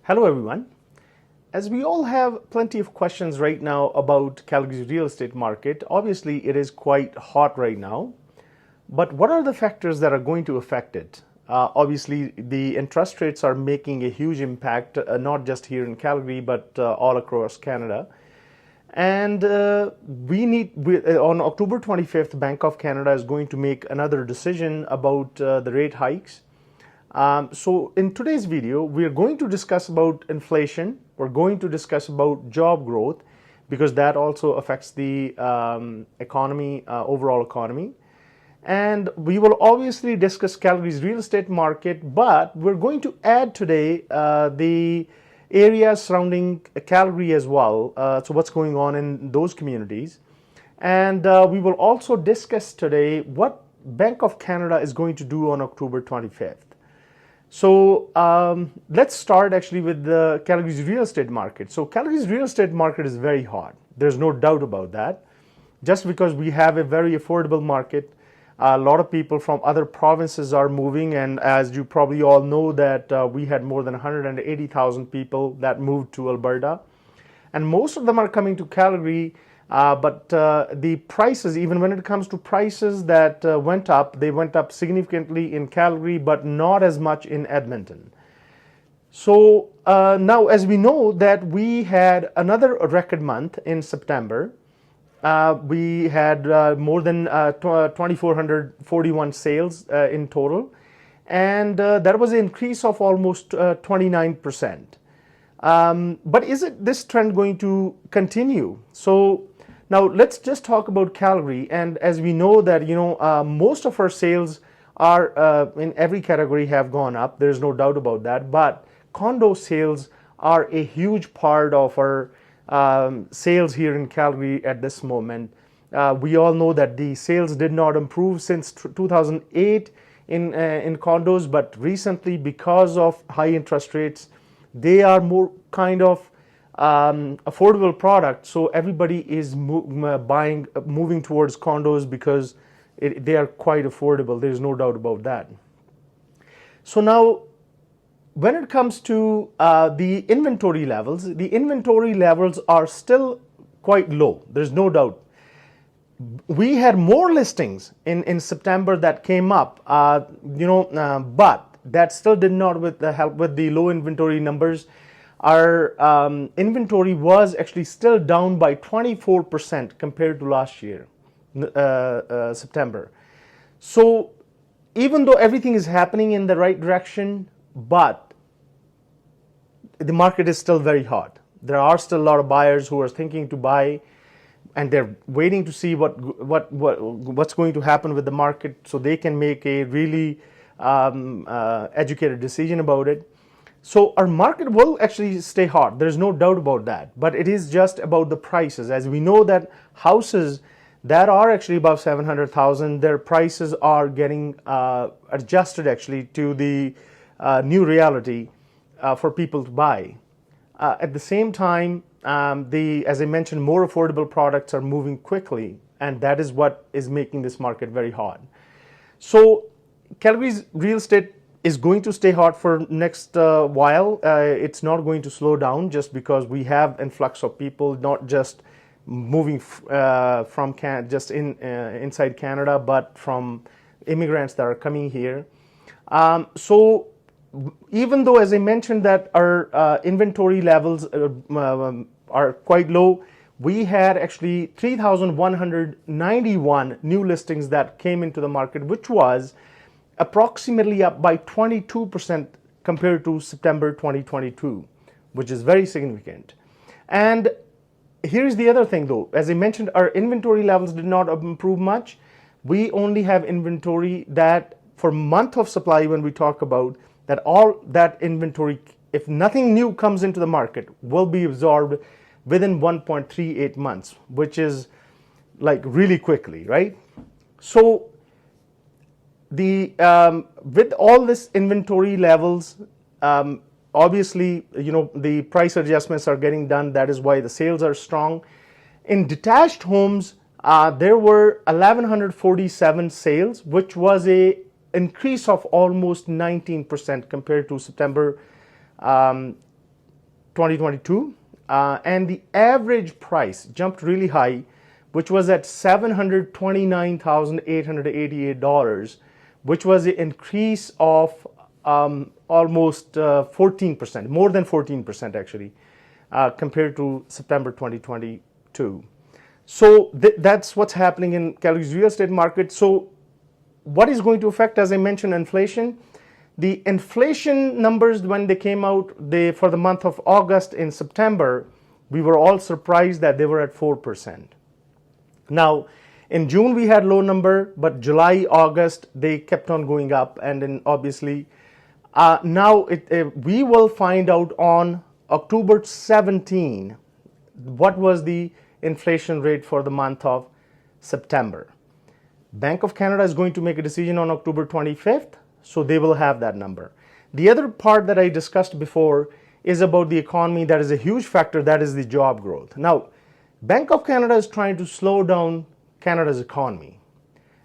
Hello everyone. As we all have plenty of questions right now about Calgary's real estate market, obviously it is quite hot right now. But what are the factors that are going to affect it? Obviously, the interest rates are making a huge impact, not just here in Calgary, but all across Canada. And on October 25th, Bank of Canada is going to make another decision about the rate hikes. So in today's video, we are going to discuss about inflation. We're going to discuss about job growth because that also affects the economy, overall economy. And we will obviously discuss Calgary's real estate market, but we're going to add today the areas surrounding Calgary as well. So what's going on in those communities. And we will also discuss today what Bank of Canada is going to do on October 25th. So let's start actually with the Calgary's real estate market. So Calgary's real estate market is very hot. There's no doubt about that. Just because we have a very affordable market, a lot of people from other provinces are moving, and as you probably all know that we had more than 180,000 people that moved to Alberta, and most of them are coming to Calgary. But the prices, even when it comes to prices that went up, they went up significantly in Calgary, but not as much in Edmonton. So now, as we know that we had another record month in September, we had more than 2,441 sales in total, and that was an increase of almost 29%. But is this trend going to continue? So now let's just talk about Calgary. And as we know that, most of our sales are in every category have gone up. There's no doubt about that. But condo sales are a huge part of our sales here in Calgary at this moment. We all know that the sales did not improve since 2008 in condos, but recently, because of high interest rates, they are more kind of affordable products. So everybody is moving towards condos because they are quite affordable. There's no doubt about that. So now, when it comes to the inventory levels are still quite low. There's no doubt. We had more listings in September that came up, but that still did not help with the low inventory numbers. Our inventory was actually still down by 24% compared to last year, September. So even though everything is happening in the right direction, but the market is still very hot. There are still a lot of buyers who are thinking to buy, and they're waiting to see what's going to happen with the market so they can make a really educated decision about it. So our market will actually stay hot. There's no doubt about that. But it is just about the prices. As we know that houses that are actually above 700,000, their prices are getting adjusted actually to the new reality for people to buy. At the same time, as I mentioned, more affordable products are moving quickly, and that is what is making this market very hot. So Calgary's real estate is going to stay hot for next while. It's not going to slow down just because we have influx of people, not just moving from inside Canada, but from immigrants that are coming here. So even though, as I mentioned, that our inventory levels are quite low, we had actually 3,191 new listings that came into the market, which was approximately up by 22% compared to September 2022, which is very significant. And here's the other thing though, as I mentioned, our inventory levels did not improve much. We only have inventory that for month of supply, when we talk about that, all that inventory, if nothing new comes into the market, will be absorbed within 1.38 months, which is like really quickly, right? So with all this inventory levels, obviously, the price adjustments are getting done. That is why the sales are strong. In detached homes, there were 1,147 sales, which was a increase of almost 19% compared to September 2022, and the average price jumped really high, which was at $729,888, which was an increase of almost 14%, more than 14% actually, compared to September 2022. So that's what's happening in Calgary's real estate market. So what is going to affect, as I mentioned, inflation? The inflation numbers, when they came out for the month of August and September, we were all surprised that they were at 4%. Now, in June we had low number, but July, August, they kept on going up. And then obviously, now we will find out on October 17 what was the inflation rate for the month of September. Bank of Canada is going to make a decision on October 25th, so they will have that number. The other part that I discussed before is about the economy. That is a huge factor, that is the job growth. Now, Bank of Canada is trying to slow down Canada's economy,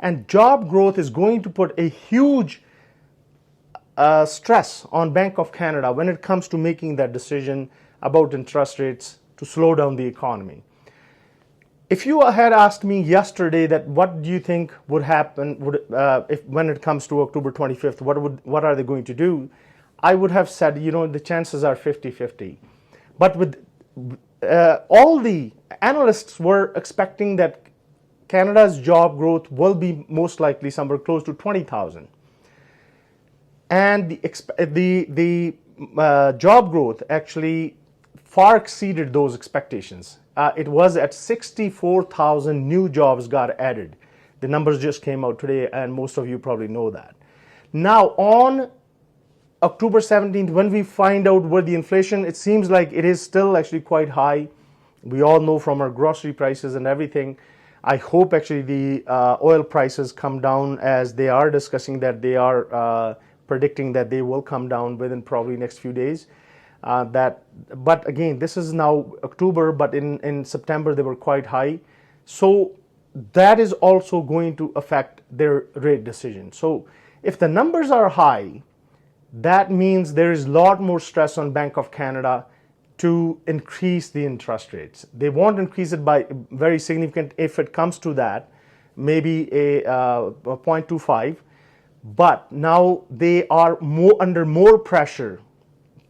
and job growth is going to put a huge stress on Bank of Canada when it comes to making that decision about interest rates to slow down the economy. If you had asked me yesterday that what do you think would happen when it comes to October 25th, what are they going to do? I would have said, the chances are 50-50. But with all the analysts were expecting that Canada's job growth will be most likely somewhere close to 20,000. And the job growth actually far exceeded those expectations. It was at 64,000 new jobs got added. The numbers just came out today, and most of you probably know that. Now, on October 17th, when we find out where the inflation, it seems like it is still actually quite high. We all know from our grocery prices and everything. I hope actually the oil prices come down, as they are discussing that they are predicting that they will come down within probably next few days. But again, this is now October, but in September they were quite high. So that is also going to affect their rate decision. So if the numbers are high, that means there is a lot more stress on Bank of Canada to increase the interest rates. They won't increase it by very significant if it comes to that, maybe a 0.25, but now they are under more pressure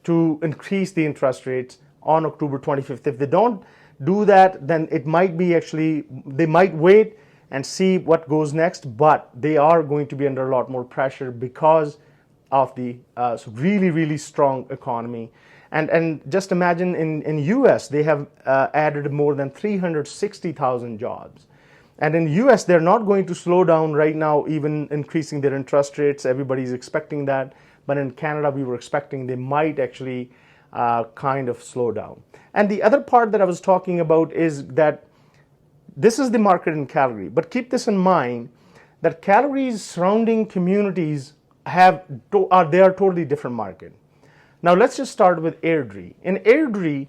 to increase the interest rates on October 25th. If they don't do that, then it might be actually, they might wait and see what goes next, but they are going to be under a lot more pressure because of the really, really strong economy. And just imagine in US, they have added more than 360,000 jobs. And in US, they're not going to slow down right now, even increasing their interest rates. Everybody's expecting that. But in Canada, we were expecting they might actually kind of slow down. And the other part that I was talking about is that this is the market in Calgary. But keep this in mind, that Calgary's surrounding communities are totally different market. Now let's just start with Airdrie. In Airdrie,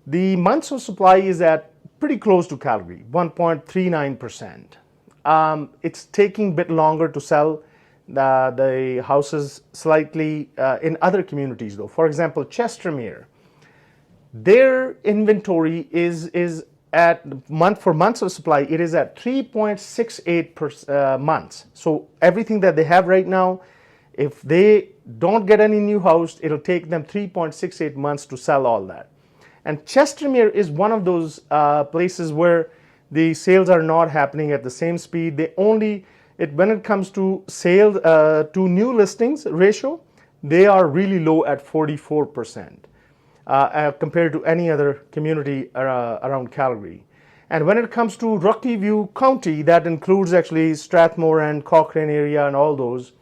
the months of supply is at pretty close to Calgary, 1.39%. It's taking a bit longer to sell the houses slightly in other communities though. For example, Chestermere, their inventory is at for months of supply, it is at 3.68 months. So everything that they have right now, if they don't get any new house, it'll take them 3.68 months to sell all that. And Chestermere is one of those places where the sales are not happening at the same speed. They only, when it comes to sales to new listings ratio, they are really low at 44% compared to any other community around Calgary. And when it comes to Rocky View County, that includes actually Strathmore and Cochrane area and all those,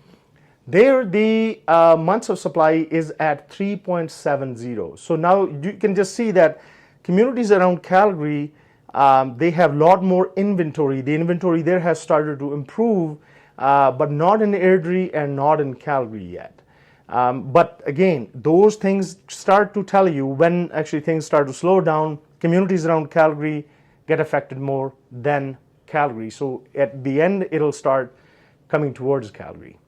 there the months of supply is at 3.70. So now you can just see that communities around Calgary, they have a lot more inventory. The inventory there has started to improve, but not in Airdrie and not in Calgary yet. But again, those things start to tell you when actually things start to slow down. Communities around Calgary get affected more than Calgary. So at the end, it'll start coming towards Calgary.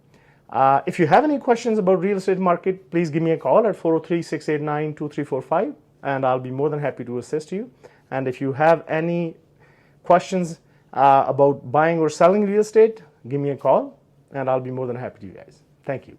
If you have any questions about real estate market, please give me a call at 403-689-2345, and I'll be more than happy to assist you. And if you have any questions about buying or selling real estate, give me a call, and I'll be more than happy to you guys. Thank you.